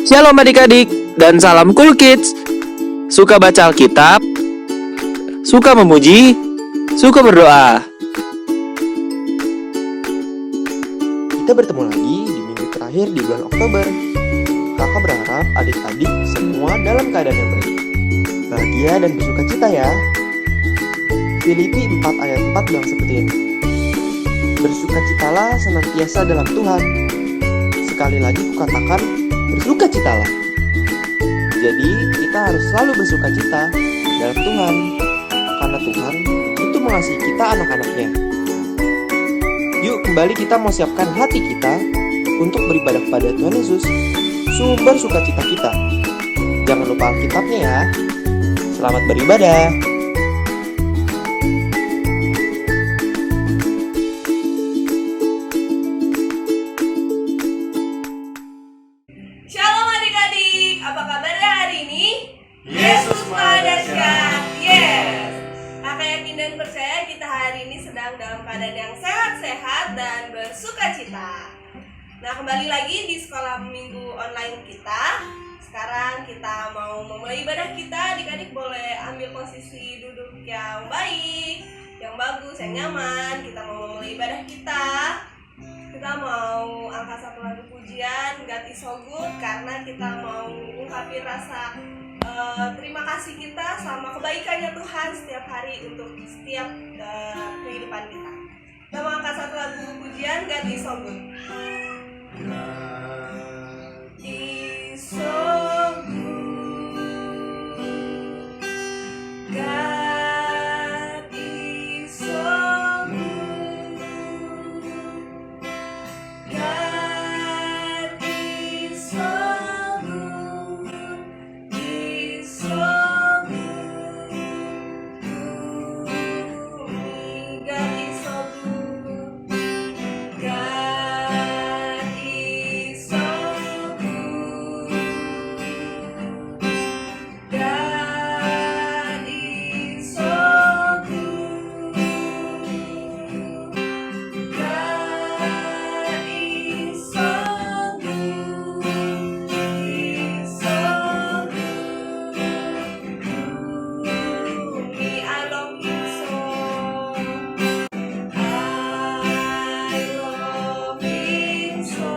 Shalom adik-adik dan salam cool kids. Suka baca Alkitab, suka memuji, suka berdoa. Kita bertemu lagi di minggu terakhir di bulan Oktober. Kakak berharap adik-adik semua dalam keadaan yang baik, bahagia dan bersuka cita ya. Filipi 4 ayat 4 bilang seperti ini. Bersukacitalah senantiasa dalam Tuhan. Sekali lagi kukatakan, bersukacitalah. Jadi kita harus selalu bersukacita dalam Tuhan, karena Tuhan begitu mengasihi kita anak-anaknya. Yuk kembali kita mau siapkan hati kita untuk beribadah kepada Tuhan Yesus, sumber sukacita kita. Jangan lupa Alkitabnya ya. Selamat beribadah. Shalom adik-adik, apa kabarnya hari ini? Yesus Maha Dahsyat, yes. Kakak yakin dan percaya kita hari ini sedang dalam keadaan yang sehat-sehat dan bersukacita. Nah, kembali lagi di sekolah minggu online kita. Sekarang kita mau memulai ibadah kita. Adik-adik boleh ambil posisi duduk yang baik, yang bagus, yang nyaman. Kita mau memulai ibadah kita. Kita mau angkat satu lagu pujian, God is so good, karena kita mau ungkapin rasa terima kasih kita sama kebaikannya Tuhan setiap hari untuk setiap kehidupan kita. Kita mau angkat satu lagu pujian, God is so good. God is so good. God is so good. God is so good. He's so good to me. God is so good. God is so good. God is so good. God is so good. He's so good to me. I love him so. I love him so.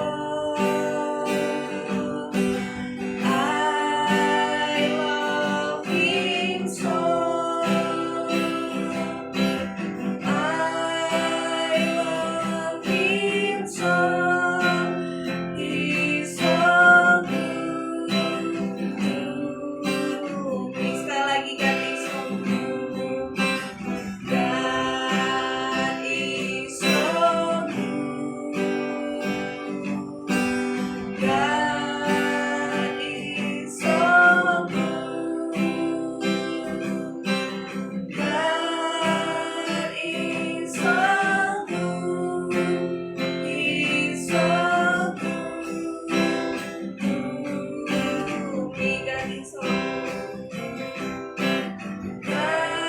I love him so. I love him so. He's so good to me. Sekali lagi, God is so good. God is so good. God is so good. God is so good. He's so good to me. God is so good. God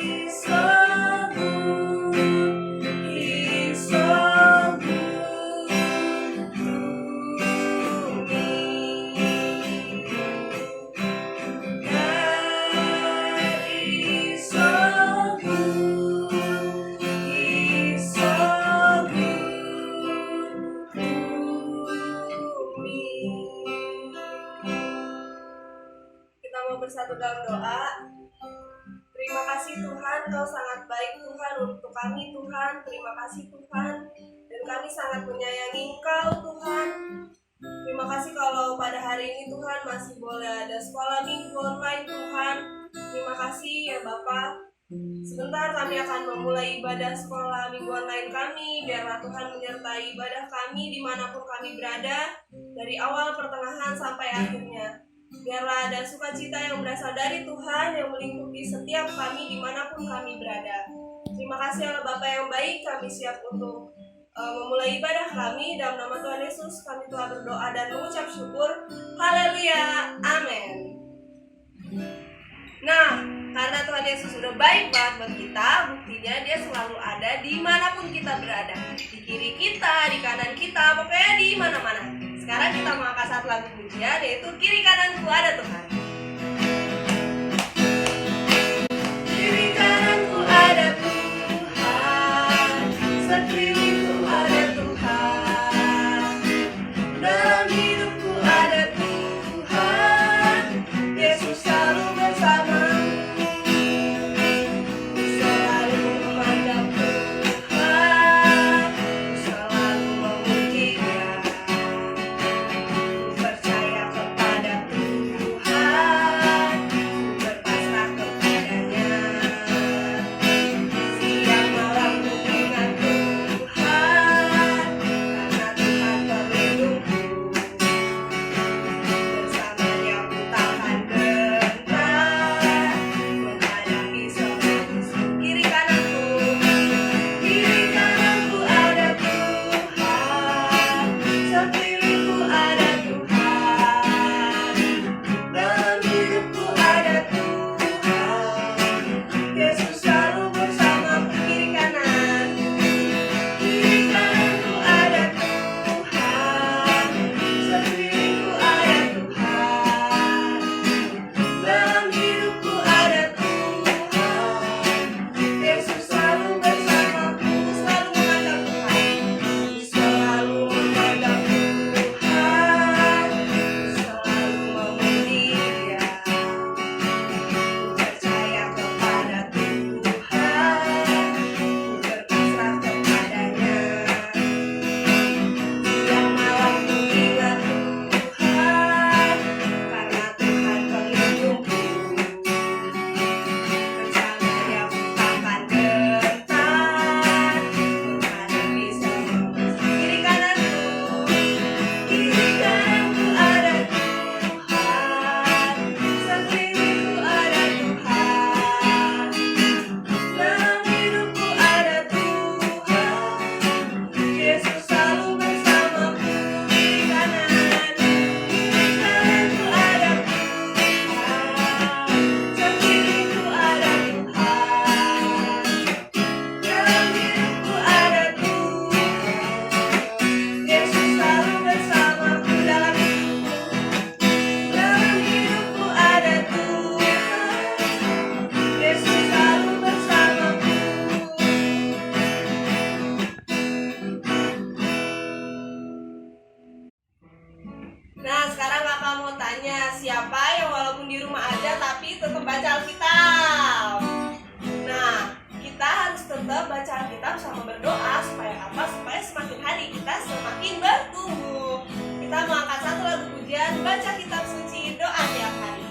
is so good. He's so good to me. God is so good. He's so good to me. Kita mau bersatu dalam doa. Terima kasih Tuhan, Kau sangat baik Tuhan untuk kami Tuhan. Terima kasih Tuhan, dan kami sangat menyayangi Engkau Tuhan. Terima kasih kalau pada hari ini Tuhan masih boleh ada sekolah minggu online Tuhan. Terima kasih ya Bapak. Sebentar kami akan memulai ibadah sekolah minggu online kami. Biarlah Tuhan menyertai ibadah kami dimanapun kami berada, dari awal, pertengahan, sampai akhirnya. Biarlah ada sukacita yang berasal dari Tuhan yang melingkupi setiap kami dimanapun kami berada. Terima kasih Allah Bapa yang baik. Kami siap untuk memulai ibadah kami. Dalam nama Tuhan Yesus kami telah berdoa dan mengucap syukur. Haleluya, amin. Nah, karena Tuhan Yesus sudah baik banget buat kita, buktinya Dia selalu ada dimanapun kita berada, di kiri kita, di kanan kita, pokoknya di mana-mana. Sekarang kita mau angkat satu lagu pujian, yaitu Kiri Kananku Ada Tuhan. Kiri kananku ada Tuhan, sekelilingku ada Tuhan, dalam hidupku ada Tuhan, Yesus selalu bersamaku, selalu memandang Tuhan, selalu memuji Dia, percaya kepada Tuhan, berpasrah kepadanya, siang malam ku ingat Tuhan, karena Tuhan pelindungku, bersamanya ku takkan gentar, menghadapi semua musuh. Kiri kananku ada Tuhan, sekelilingku ada Tuhan, dalam hidupku ada Tuhan, Yesus selalu bersamaku. Kiri kananku ada Tuhan, sekelilingku ada Tuhan, dalam hidupku ada Tuhan, Yesus selalu bersamaku, selalu memandang Tuhan, selalu memandang Tuhan, selalu memuji Dia, percaya kepada Tuhan, berpasrah kepadanya, siang malam ku ingat Tuhan, karena Tuhan pelindungku, bersamanya ku takkan gentar, menghadapi semua musuh. Kiri kananku ada Tuhan, sekelilingku ada Tuhan, dalam hidupku ada Tuhan, Yesus selalu bersamaku. Kiri kananku ada Tuhan, sekelilingku ada Tuhan, dalam hidupku ada Tuhan, Yesus selalu bersamaku. Dalam hidupku ada Tuhan, Yesus selalu bersamaku. Nah, sekarang kakak mau tanya, siapa yang walaupun di rumah aja tapi tetap baca Alkitab? Nah, kita harus tetap baca Alkitab sama berdoa supaya apa? Supaya semakin hari kita semakin bertumbuh. Kita mau angkat satu lagu pujian, baca kitab suci, doa tiap hari.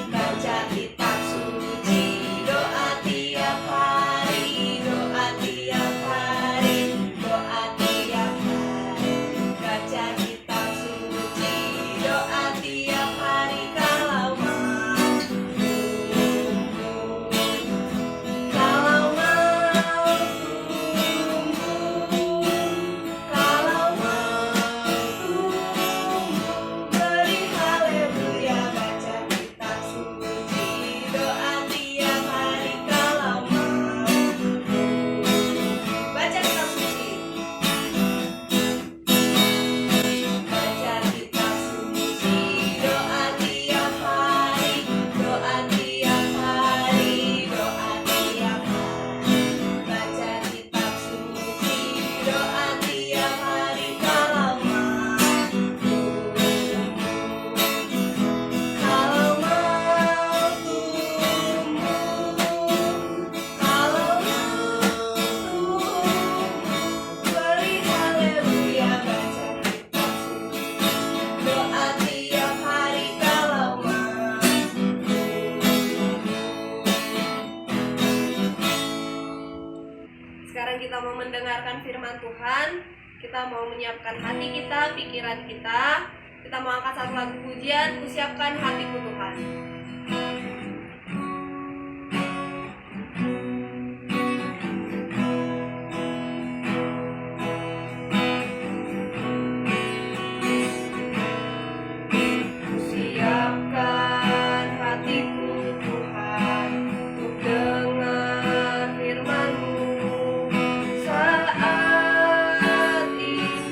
Baca kitab suci, doa tiap hari, doa tiap hari, doa tiap hari. Baca kitab suci, doa tiap hari, kalau mau tumbuh, kalau mau tumbuh, kalau mau tumbuh, beri haleluya. Baca kitab suci, doa tiap hari, kalau mau tumbuh. Baca kitab suci. Baca kitab suci, doa tiap hari, doa tiap hari, doa tiap hari. Baca kitab suci, doa tiap hari, kalau mau tumbuh, kalau mau tumbuh, kalau mau tumbuh, beri haleluya. Baca kitab suci, doa tiap hari, kalau mau tumbuh. Sekarang kita mau mendengarkan firman Tuhan. Kita mau menyiapkan hati kita, pikiran kita. Kita mau angkat satu lagu pujian, Kusiapkan Hatiku Tuhan. Kusiapkan hatiku Tuhan, untuk dengar firman-Mu saat ini.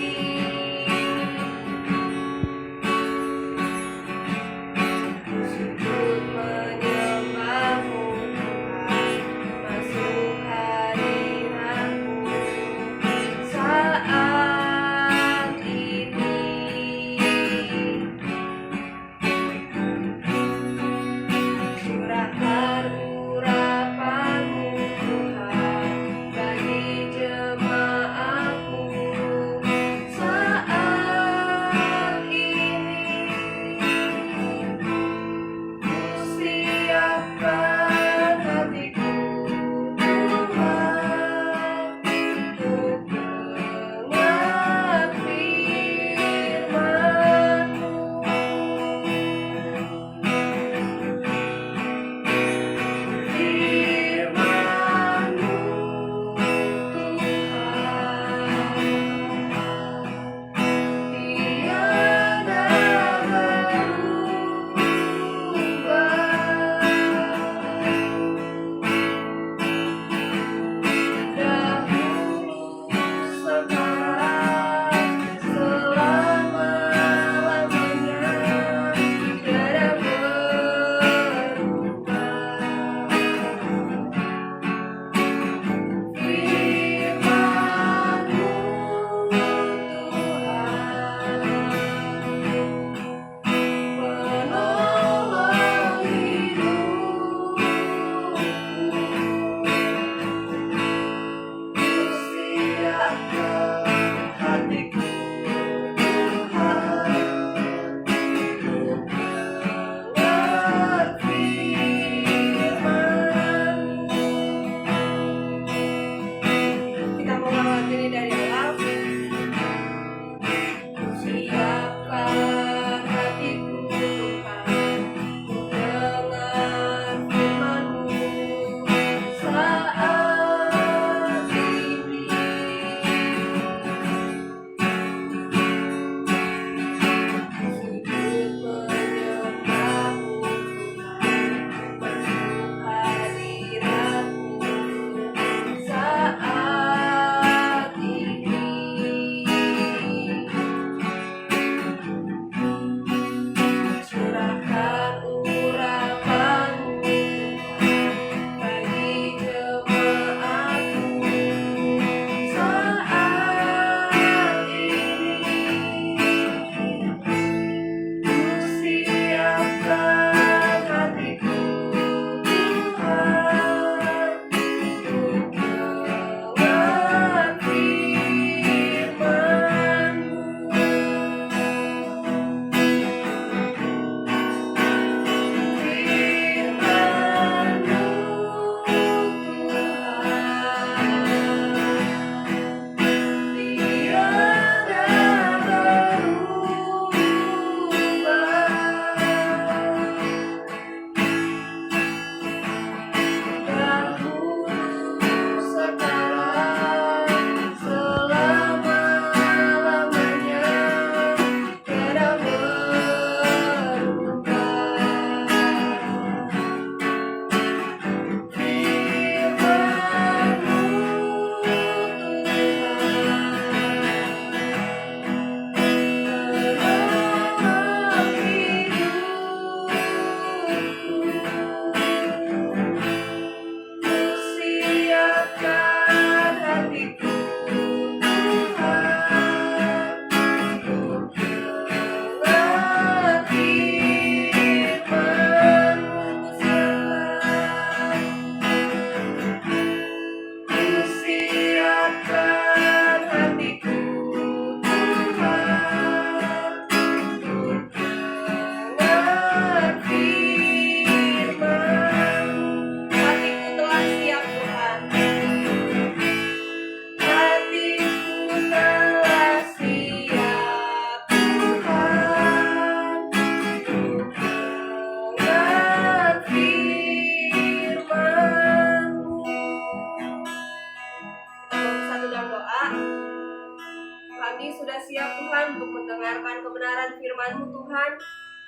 Tuhan untuk mendengarkan kebenaran firman-Mu Tuhan.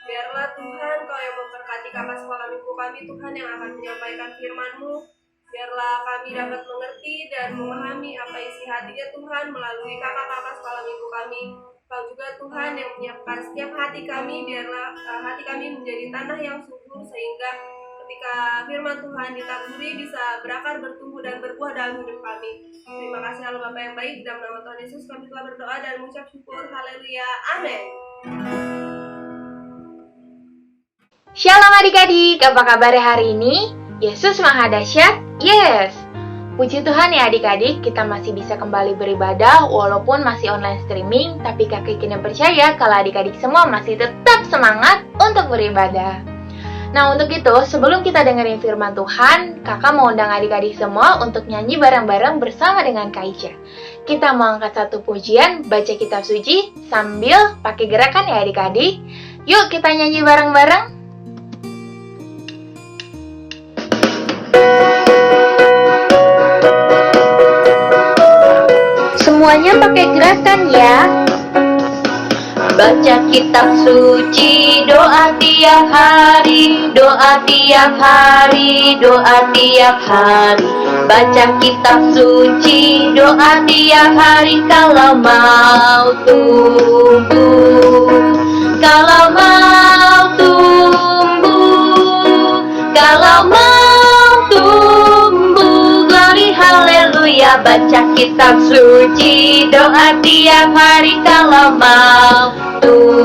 Biarlah Tuhan Kau yang memberkati kakak sekolah minggu kami Tuhan yang akan menyampaikan firman-Mu. Biarlah kami dapat mengerti dan memahami apa isi hatinya Tuhan melalui kakak-kakak sekolah minggu kami. Kau juga Tuhan yang menyiapkan setiap hati kami, biarlah hati kami menjadi tanah yang subur sehingga ketika firman Tuhan ditaburi bisa berakar, bertumbuh dan berbuah dalam hidup kami. Terima kasih Allah Bapa yang baik, dalam nama Tuhan Yesus kami telah berdoa dan mengucap syukur. Haleluya. Amin. Shalom adik-adik, apa kabar hari ini? Yesus Maha Dahsyat? Yes! Puji Tuhan ya adik-adik, kita masih bisa kembali beribadah walaupun masih online streaming, tapi kakak kini percaya kalau adik-adik semua masih tetap semangat untuk beribadah. Nah untuk itu, sebelum kita dengerin firman Tuhan, kakak mau undang adik-adik semua untuk nyanyi bareng-bareng bersama dengan Kak Ica. Kita mau angkat satu pujian, baca kitab suci, sambil pakai gerakan ya adik-adik. Yuk kita nyanyi bareng-bareng. Semuanya pakai gerakan ya. Baca kitab suci, doa tiap hari, doa tiap hari, doa tiap hari. Baca kitab suci, doa tiap hari kalau mau tumbuh. Kalau mau tumbuh, kalau mau tumbuh, glory haleluya. Baca kitab suci, doa tiap hari kalau mau tumbuh.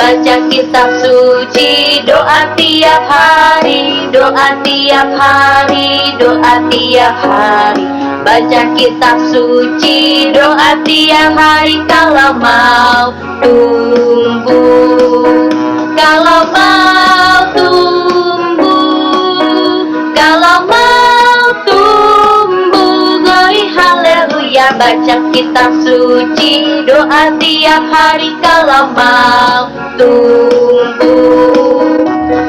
Baca kitab suci, doa tiap hari, doa tiap hari, doa tiap hari. Baca kitab suci, doa tiap hari kalau mau tumbuh. Kalau mau tumbuh, kalau mau tumbuh, glory haleluya. Baca kitab suci, doa tiap hari kalau mau tumbuh.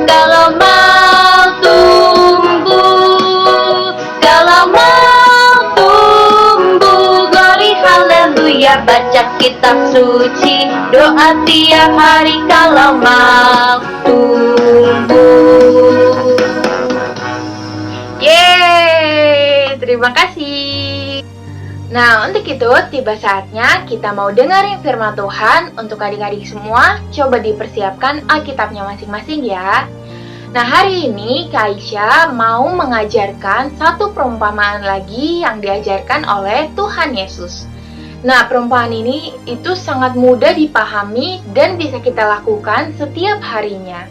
Kalau mau tumbuh, kalau mau tumbuh, glory haleluya. Baca kitab suci, doa tiap hari kalau mau tumbuh. Yeay, terima kasih. Nah, untuk itu tiba saatnya kita mau dengerin firman Tuhan. Untuk adik-adik semua, coba dipersiapkan Alkitabnya masing-masing ya. Nah, hari ini Kak Aisyah mau mengajarkan satu perumpamaan lagi yang diajarkan oleh Tuhan Yesus. Nah, perumpamaan ini itu sangat mudah dipahami dan bisa kita lakukan setiap harinya.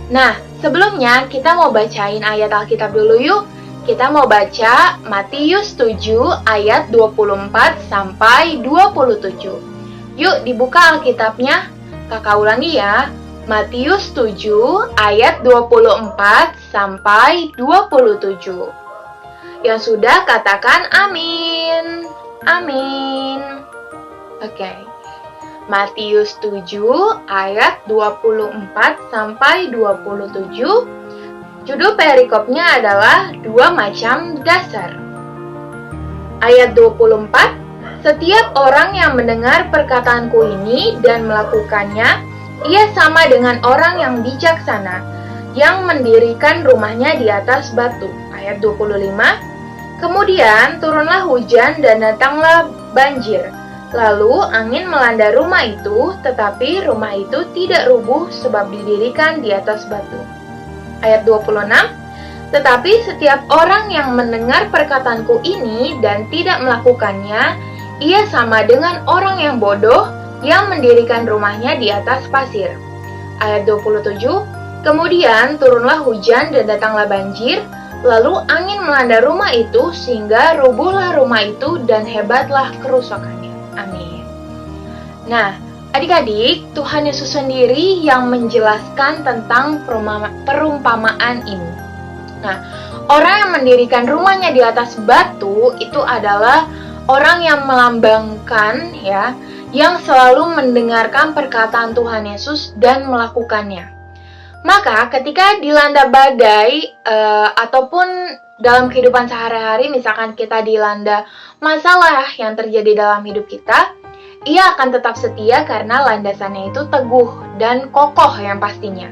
Nah, sebelumnya kita mau bacain ayat Alkitab dulu yuk. Kita mau baca Matius 7 ayat 24 sampai 27. Yuk dibuka Alkitabnya. Kakak ulangi ya. Matius 7 ayat 24 sampai 27. Yang sudah katakan amin. Amin. Oke. Matius 7 ayat 24 sampai 27. Judul perikopnya adalah dua macam dasar. Ayat 24. Setiap orang yang mendengar perkataanku ini dan melakukannya, ia sama dengan orang yang bijaksana, yang mendirikan rumahnya di atas batu. Ayat 25. Kemudian turunlah hujan dan datanglah banjir. Lalu angin melanda rumah itu, tetapi rumah itu tidak rubuh sebab didirikan di atas batu. Ayat 26. Tetapi setiap orang yang mendengar perkataanku ini dan tidak melakukannya, ia sama dengan orang yang bodoh yang mendirikan rumahnya di atas pasir. Ayat 27. Kemudian turunlah hujan dan datanglah banjir, lalu angin melanda rumah itu sehingga rubuhlah rumah itu dan hebatlah kerusakannya. Amin. Nah, adik-adik, Tuhan Yesus sendiri yang menjelaskan tentang perumpamaan ini. Nah, orang yang mendirikan rumahnya di atas batu itu adalah orang yang melambangkan ya, yang selalu mendengarkan perkataan Tuhan Yesus dan melakukannya. Maka ketika dilanda badai ataupun dalam kehidupan sehari-hari, misalkan kita dilanda masalah yang terjadi dalam hidup kita, ia akan tetap setia karena landasannya itu teguh dan kokoh yang pastinya.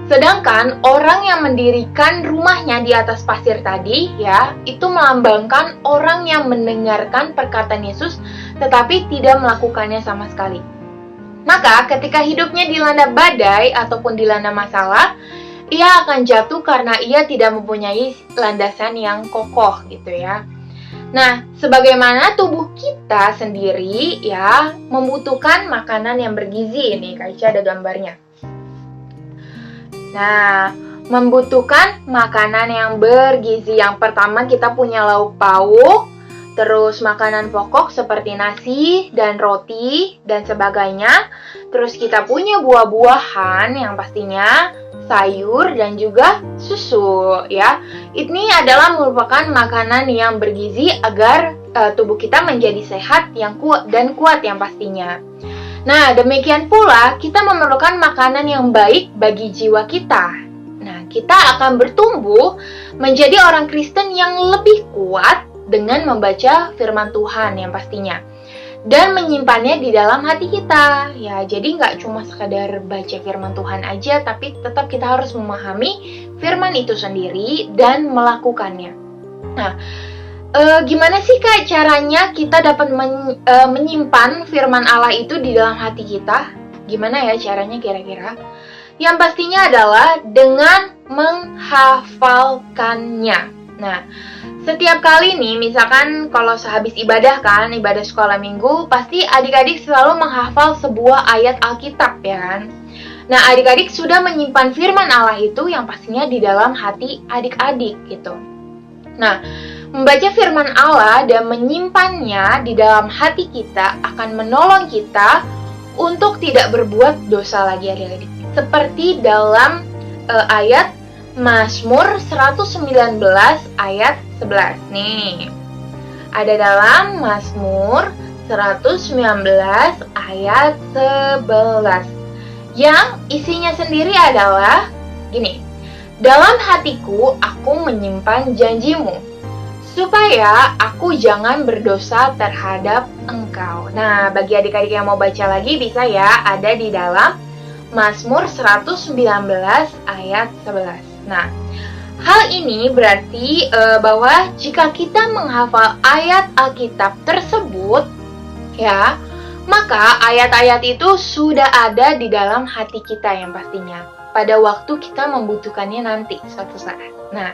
Sedangkan orang yang mendirikan rumahnya di atas pasir tadi, ya, itu melambangkan orang yang mendengarkan perkataan Yesus tetapi tidak melakukannya sama sekali. Maka ketika hidupnya dilanda badai ataupun dilanda masalah, ia akan jatuh karena ia tidak mempunyai landasan yang kokoh gitu ya. Nah, sebagaimana tubuh kita sendiri ya membutuhkan makanan yang bergizi, ini Kak Ica ada gambarnya. Nah, membutuhkan makanan yang bergizi. Yang pertama kita punya lauk pauk, terus makanan pokok seperti nasi dan roti dan sebagainya. Terus kita punya buah-buahan yang pastinya sayur dan juga susu ya. Ini adalah merupakan makanan yang bergizi agar tubuh kita menjadi sehat yang kuat dan kuat yang pastinya. Nah, demikian pula kita memerlukan makanan yang baik bagi jiwa kita. Nah, kita akan bertumbuh menjadi orang Kristen yang lebih kuat dengan membaca firman Tuhan yang pastinya. Dan menyimpannya di dalam hati kita. Ya, jadi nggak cuma sekadar baca firman Tuhan aja, tapi tetap kita harus memahami firman itu sendiri dan melakukannya. Nah, gimana sih Kak caranya kita dapat menyimpan firman Allah itu di dalam hati kita? Gimana ya caranya kira-kira? Yang pastinya adalah dengan menghafalkannya. Nah, setiap kali nih, misalkan kalau sehabis ibadah kan, ibadah sekolah minggu, pasti adik-adik selalu menghafal sebuah ayat Alkitab ya kan? Nah, adik-adik sudah menyimpan firman Allah itu yang pastinya di dalam hati adik-adik gitu. Nah, membaca firman Allah dan menyimpannya di dalam hati kita akan menolong kita untuk tidak berbuat dosa lagi adik-adik. Seperti dalam ayat Mazmur 119 ayat 11 nih. Ada dalam Mazmur 119 ayat 11 yang isinya sendiri adalah gini. Dalam hatiku aku menyimpan janjimu, supaya aku jangan berdosa terhadap engkau. Nah, bagi adik-adik yang mau baca lagi bisa ya, ada di dalam Mazmur 119 ayat 11. Nah, hal ini berarti bahwa jika kita menghafal ayat Alkitab tersebut, ya, maka ayat-ayat itu sudah ada di dalam hati kita yang pastinya pada waktu kita membutuhkannya nanti suatu saat. Nah,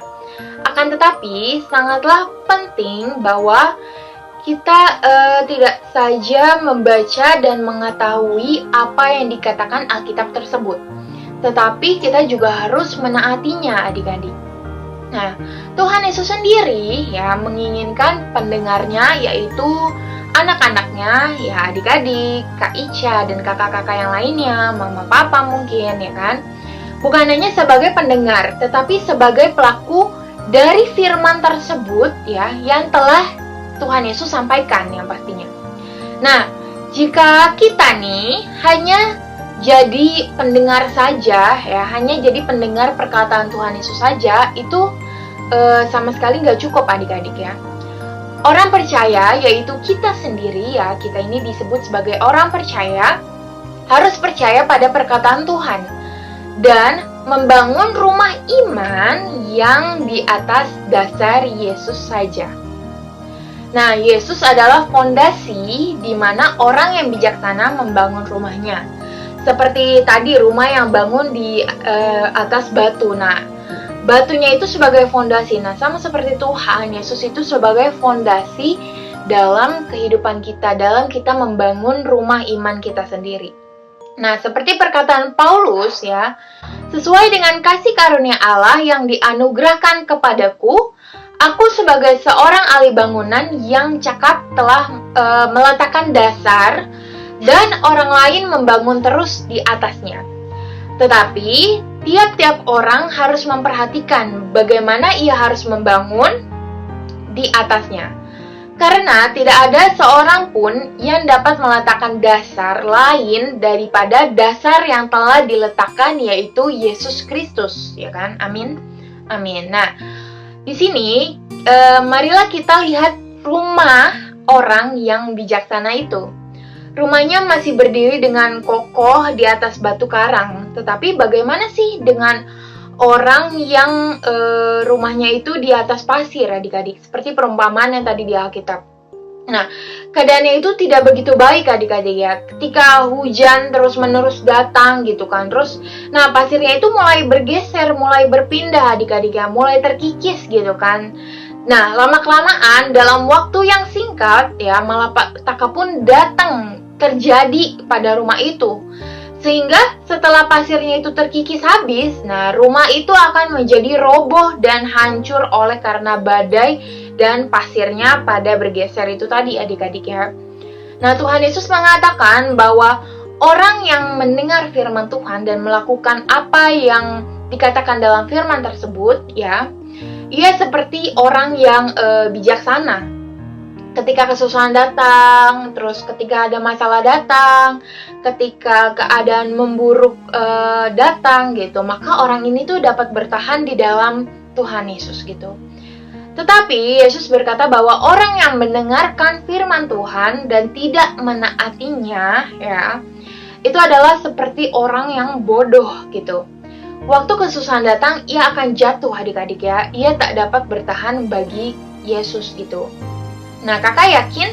akan tetapi sangatlah penting bahwa kita tidak saja membaca dan mengetahui apa yang dikatakan Alkitab tersebut, tetapi kita juga harus menaatinya adik-adik. Nah, Tuhan Yesus sendiri ya menginginkan pendengarnya, yaitu anak-anaknya, ya adik-adik, Kak Ica dan kakak-kakak yang lainnya, mama papa mungkin ya kan, bukan hanya sebagai pendengar, tetapi sebagai pelaku dari firman tersebut ya yang telah Tuhan Yesus sampaikan yang pastinya. Nah, jika kita nih hanya jadi pendengar saja ya, hanya jadi pendengar perkataan Tuhan Yesus saja, itu sama sekali nggak cukup adik-adik ya. Orang percaya, yaitu kita sendiri ya, kita ini disebut sebagai orang percaya, harus percaya pada perkataan Tuhan dan membangun rumah iman yang di atas dasar Yesus saja. Nah, Yesus adalah fondasi di mana orang yang bijaksana membangun rumahnya. Seperti tadi rumah yang bangun di atas batu. Nah, batunya itu sebagai fondasi. Nah, sama seperti Tuhan, Yesus itu sebagai fondasi dalam kehidupan kita, dalam kita membangun rumah iman kita sendiri. Nah, seperti perkataan Paulus ya, sesuai dengan kasih karunia Allah yang dianugerahkan kepadaku, aku sebagai seorang ahli bangunan yang cakap telah meletakkan dasar dan orang lain membangun terus di atasnya. Tetapi, tiap-tiap orang harus memperhatikan bagaimana ia harus membangun di atasnya. Karena tidak ada seorang pun yang dapat meletakkan dasar lain daripada dasar yang telah diletakkan, yaitu Yesus Kristus, ya kan? Amin. Amin. Nah, Di sini, marilah kita lihat rumah orang yang bijaksana itu. Rumahnya masih berdiri dengan kokoh di atas batu karang. Tetapi bagaimana sih dengan orang yang rumahnya itu di atas pasir, adik-adik? Seperti perumpamaan yang tadi di Alkitab. Nah, keadaannya itu tidak begitu baik adik-adik ya. Ketika hujan terus-menerus datang gitu kan. Terus, nah pasirnya itu mulai bergeser, mulai berpindah adik-adik ya. Mulai terkikis gitu kan. Nah, lama-kelamaan dalam waktu yang singkat ya, malapetaka pun datang terjadi pada rumah itu. Sehingga setelah pasirnya itu terkikis habis, nah rumah itu akan menjadi roboh dan hancur oleh karena badai dan pasirnya pada bergeser itu tadi adik-adik ya. Nah Tuhan Yesus mengatakan bahwa orang yang mendengar firman Tuhan dan melakukan apa yang dikatakan dalam firman tersebut ya, ia seperti orang yang bijaksana. Ketika kesusahan datang, terus ketika ada masalah datang, ketika keadaan memburuk datang gitu, maka orang ini tuh dapat bertahan di dalam Tuhan Yesus gitu. Tetapi Yesus berkata bahwa orang yang mendengarkan firman Tuhan dan tidak menaatinya ya, itu adalah seperti orang yang bodoh gitu. Waktu kesusahan datang, ia akan jatuh adik-adik ya. Ia tak dapat bertahan bagi Yesus gitu. Nah, kakak yakin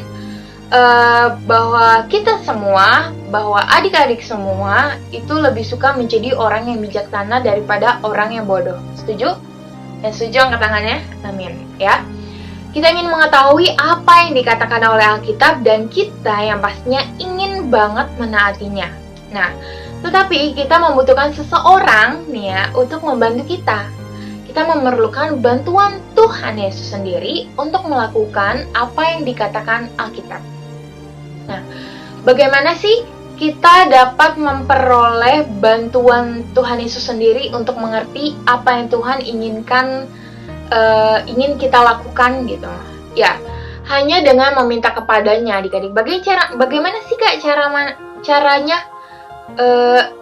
bahwa kita semua, bahwa adik-adik semua itu lebih suka menjadi orang yang bijaksana daripada orang yang bodoh. Setuju? Yang setuju angkat tangannya? Amin. Ya. Kita ingin mengetahui apa yang dikatakan oleh Alkitab dan kita yang pastinya ingin banget menaatinya. Nah, tetapi kita membutuhkan seseorang nih ya untuk membantu kita. Kita memerlukan bantuan Tuhan Yesus sendiri untuk melakukan apa yang dikatakan Alkitab. Nah, bagaimana sih kita dapat memperoleh bantuan Tuhan Yesus sendiri untuk mengerti apa yang Tuhan ingin kita lakukan gitu? Ya, hanya dengan meminta kepadanya, adik-adik. Bagaimana sih kak caranya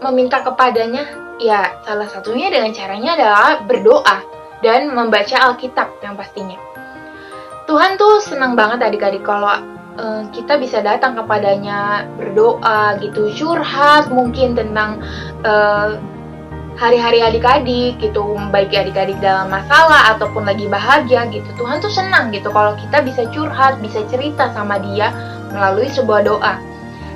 meminta kepadanya? Ya, salah satunya dengan caranya adalah berdoa dan membaca Alkitab yang pastinya. Tuhan tuh senang banget adik-adik kalau kita bisa datang kepadanya, berdoa gitu, curhat mungkin tentang hari-hari adik-adik gitu, baik adik-adik dalam masalah ataupun lagi bahagia gitu. Tuhan tuh senang gitu kalau kita bisa curhat, bisa cerita sama Dia melalui sebuah doa.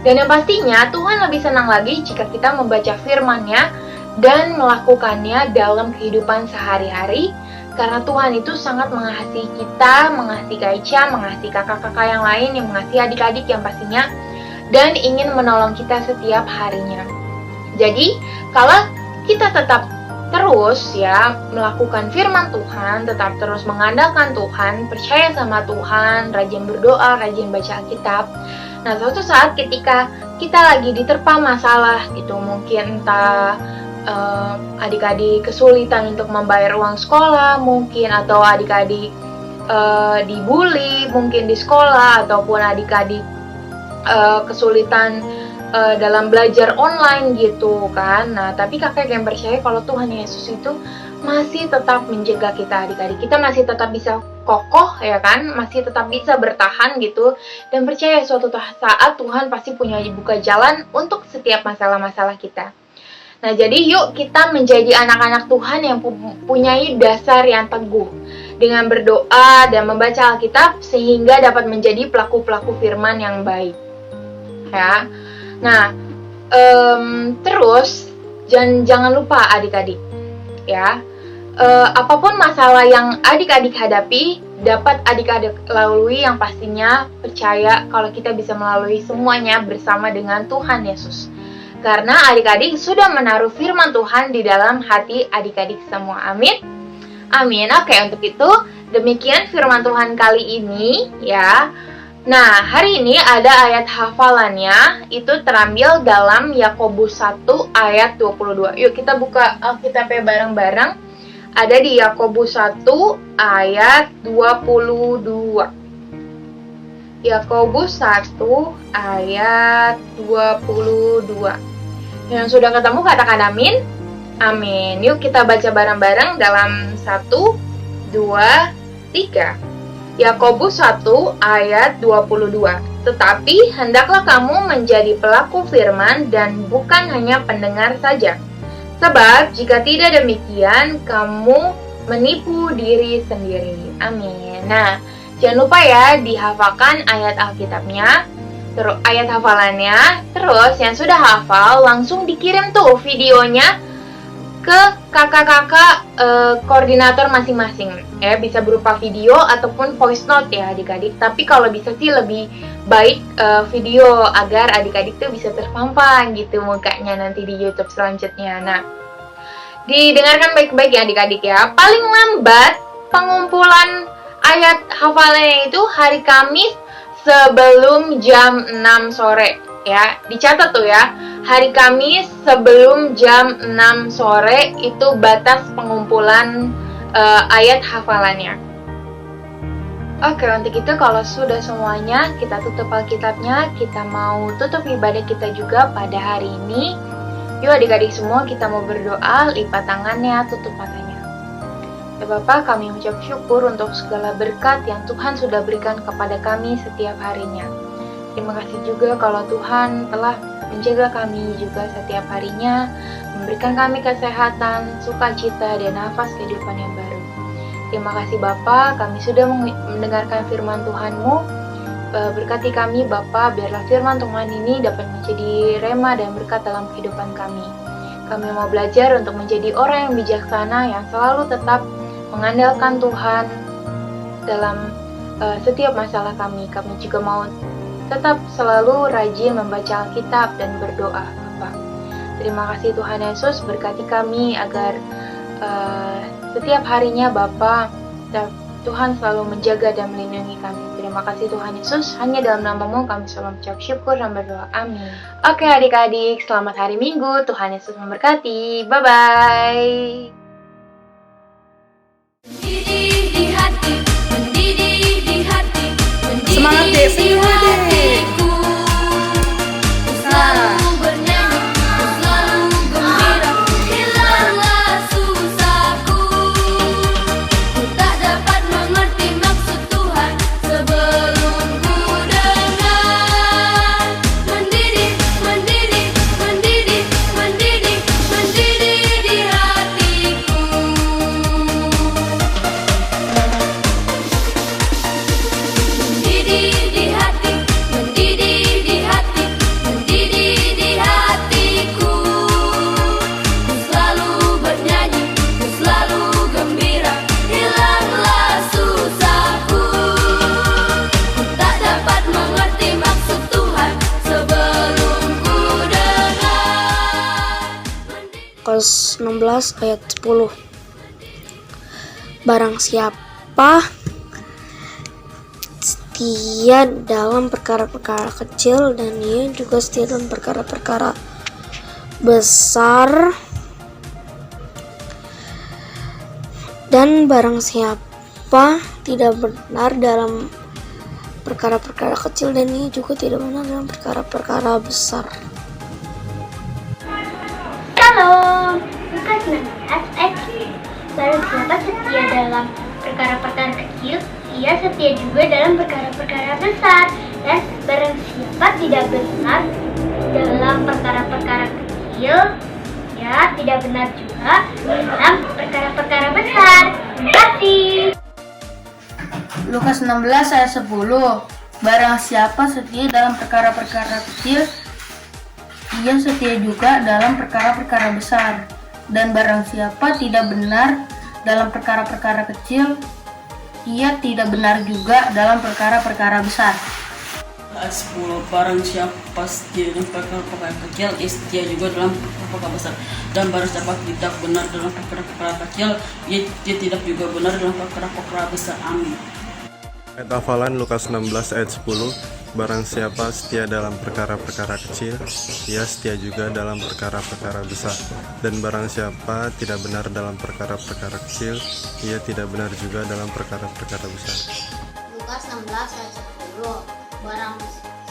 Dan yang pastinya Tuhan lebih senang lagi jika kita membaca firman-Nya dan melakukannya dalam kehidupan sehari-hari, karena Tuhan itu sangat mengasihi kita, mengasihi Kaica, mengasihi kakak-kakak yang lain, yang mengasihi adik-adik yang pastinya, dan ingin menolong kita setiap harinya. Jadi, kalau kita tetap terus ya melakukan firman Tuhan, tetap terus mengandalkan Tuhan, percaya sama Tuhan, rajin berdoa, rajin baca Alkitab. Nah, suatu saat ketika kita lagi diterpa masalah gitu, mungkin entah adik-adik kesulitan untuk membayar uang sekolah mungkin, atau adik-adik dibully mungkin di sekolah, ataupun adik-adik kesulitan dalam belajar online gitu kan. Nah, tapi kakak yang percaya kalau Tuhan Yesus itu masih tetap menjaga kita adik-adik. Kita masih tetap bisa kokoh ya kan, masih tetap bisa bertahan gitu, dan percaya suatu saat Tuhan pasti buka jalan untuk setiap masalah-masalah kita. Nah, jadi yuk kita menjadi anak-anak Tuhan yang mempunyai dasar yang teguh dengan berdoa dan membaca Alkitab sehingga dapat menjadi pelaku-pelaku firman yang baik. Ya. Nah, terus jangan lupa adik-adik. Ya. Apapun masalah yang adik-adik hadapi, dapat adik-adik lalui, yang pastinya percaya kalau kita bisa melalui semuanya bersama dengan Tuhan Yesus. Karena adik-adik sudah menaruh firman Tuhan di dalam hati adik-adik semua. Amin. Amin. Oke, untuk itu demikian firman Tuhan kali ini ya. Nah, hari ini ada ayat hafalannya, itu terambil dalam Yakobus 1 ayat 22. Yuk kita buka Alkitabnya bareng-bareng. Ada di Yakobus 1 ayat 22. Yakobus 1 ayat 22. Yang sudah ketemu katakan amin. Amin. Yuk kita baca bareng-bareng dalam 1, 2, 2, 3. Yakobus 1 ayat 22. Tetapi hendaklah kamu menjadi pelaku firman dan bukan hanya pendengar saja. Sebab jika tidak demikian, kamu menipu diri sendiri. Amin. Nah, jangan lupa ya dihafalkan ayat Alkitabnya, terus ayat hafalannya. Terus yang sudah hafal langsung dikirim tuh videonya ke kakak-kakak koordinator masing-masing. Ya, bisa berupa video ataupun voice note ya adik-adik. Tapi kalau bisa sih lebih baik video agar adik-adik tuh bisa terpampang gitu mukanya nanti di YouTube selanjutnya. Nah, didengarkan baik-baik ya adik-adik ya. Paling lambat pengumpulan ayat hafalannya itu hari Kamis sebelum jam 6 sore ya. Dicatat tuh ya. Hari Kamis sebelum jam 6 sore itu batas pengumpulan ayat hafalannya. Oke, untuk itu kalau sudah semuanya, kita tutup Alkitabnya. Kita mau tutup ibadah kita juga pada hari ini. Yuk adik-adik semua, kita mau berdoa, lipat tangannya, tutup matanya. Ya Bapa, kami mengucap syukur untuk segala berkat yang Tuhan sudah berikan kepada kami setiap harinya. Terima kasih juga kalau Tuhan telah menjaga kami juga setiap harinya, memberikan kami kesehatan, sukacita, dan nafas kehidupan yang baru. Terima kasih Bapa, kami sudah mendengarkan firman Tuhan-Mu. Berkati kami Bapa, biarlah firman Tuhan ini dapat menjadi rema dan berkat dalam kehidupan kami. Kami mau belajar untuk menjadi orang yang bijaksana, yang selalu tetap mengandalkan Tuhan dalam setiap masalah kami. Kami juga mau tetap selalu rajin membaca Alkitab dan berdoa, Bapak. Terima kasih Tuhan Yesus, berkati kami agar setiap harinya Bapak, Tuhan selalu menjaga dan melindungi kami. Terima kasih Tuhan Yesus, hanya dalam nama-Mu kami selalu mengucap syukur dan berdoa. Amin. Oke adik-adik, selamat hari Minggu. Tuhan Yesus memberkati. Bye-bye. Semangat deh, semua deh. Lukas 16 ayat 10. Barang siapa setia dalam perkara-perkara kecil, dan ia juga setia dalam perkara-perkara besar. Dan barang siapa tidak benar dalam perkara-perkara kecil, dan ia juga tidak benar dalam perkara-perkara besar. Halo, Lukas 16 ayat 10. Barang siapa setia dalam perkara-perkara kecil, ia setia juga dalam perkara-perkara besar. Dan barang siapa tidak benar dalam perkara-perkara kecil, ya tidak benar juga dalam perkara-perkara besar. Terima kasih. Lukas 16 ayat 10. Barang siapa setia dalam perkara-perkara kecil, ia setia juga dalam perkara-perkara besar. Dan barang siapa tidak benar dalam perkara-perkara kecil, ia tidak benar juga dalam perkara-perkara besar. Ayat 10. Barang siapa setia dalam perkara-perkara kecil, ia setia juga dalam perkara-perkara besar. Dan barang siapa tidak benar dalam perkara-perkara kecil, ia tidak juga benar dalam perkara-perkara besar. Amin. Ayat hafalan Lukas 16 ayat 10. Barang siapa setia dalam perkara-perkara kecil, ia setia juga dalam perkara-perkara besar. Dan barang siapa tidak benar dalam perkara-perkara kecil, ia tidak benar juga dalam perkara-perkara besar. Lukas 16 ayat 10. Barang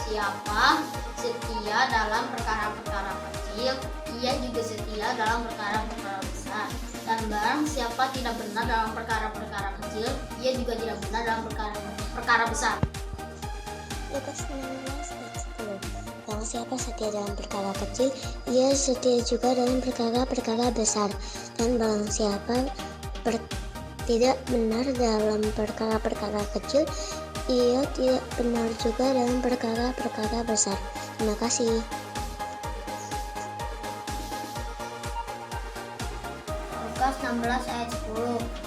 siapa setia dalam perkara-perkara kecil, ia juga setia dalam perkara-perkara besar. Dan barang siapa tidak benar dalam perkara-perkara kecil, benar dalam perkara besar. Lukas 16 ayat 10. Barang siapa setia dalam perkara kecil, ia setia juga dalam perkara-perkara besar. Dan barang siapa tidak benar dalam perkara-perkara kecil, ia tidak benar juga dalam perkara-perkara besar. Terima kasih. Lukas 16 ayat 10.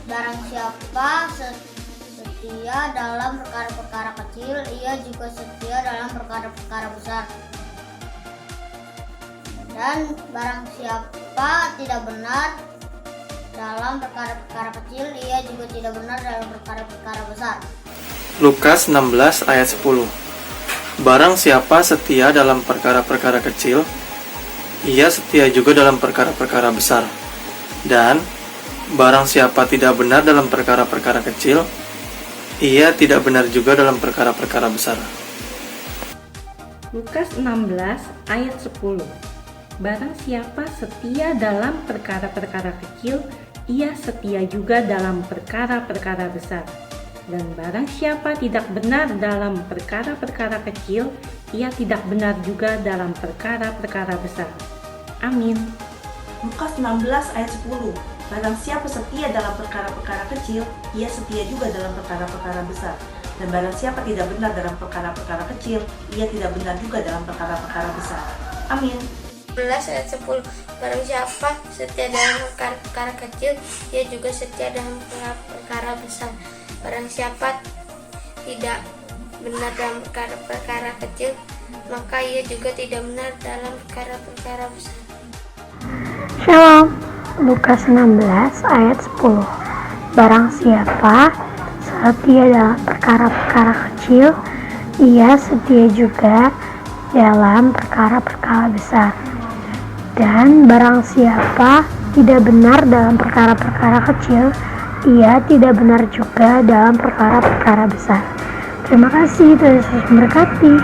Barang siapa setia dalam perkara-perkara kecil, ia juga setia dalam perkara-perkara besar. Dan barang siapa tidak benar dalam perkara-perkara kecil, ia juga tidak benar dalam perkara-perkara besar. Lukas 16 ayat 10. Barang siapa setia dalam perkara-perkara kecil, ia setia juga dalam perkara-perkara besar. Dan barang siapa tidak benar dalam perkara-perkara kecil, ia tidak benar juga dalam perkara-perkara besar. Lukas 16 ayat 10. Barang siapa setia dalam perkara-perkara kecil, ia setia juga dalam perkara-perkara besar. Dan barang siapa tidak benar dalam perkara-perkara kecil, ia tidak benar juga dalam perkara-perkara besar. Amin. Lukas 16 ayat 10. Barang siapa setia dalam perkara-perkara kecil, ia setia juga dalam perkara-perkara besar. Dan barang siapa tidak benar dalam perkara-perkara kecil, ia tidak benar juga dalam perkara-perkara besar. Amin. 11 ayat 10. Barang siapa setia dalam perkara kecil, ia juga setia dalam perkara besar. Barang siapa tidak benar dalam perkara-perkara kecil, maka ia juga tidak benar dalam perkara-perkara besar. Shalom. Lukas 16 ayat 10. Barang siapa setia dalam perkara-perkara kecil, ia setia juga dalam perkara-perkara besar. Dan barang siapa tidak benar dalam perkara-perkara kecil, ia tidak benar juga dalam perkara-perkara besar. Terima kasih, Tuhan Yesus memberkati.